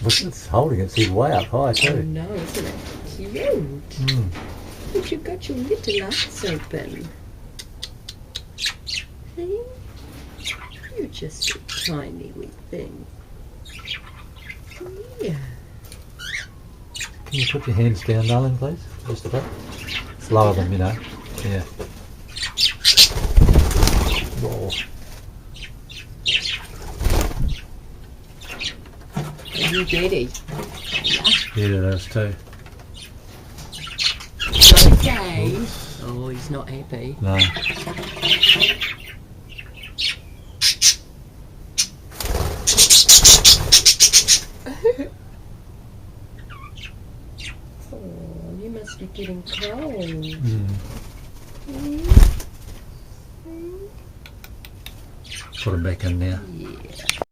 Look, it's holding it. It's way up high I too. know, isn't it cute? Mm. But you've got your little eyes open. See? You're just a tiny wee thing. Yeah. Can you put your hands down, darling, please? Just a bit. Lower them, you know. Yeah. Whoa. Are you ready? Yeah, those too. Okay. Oh, he's not happy. No. Oh, you must be getting cold. Mm. Mm. Put them back in now. Yeah.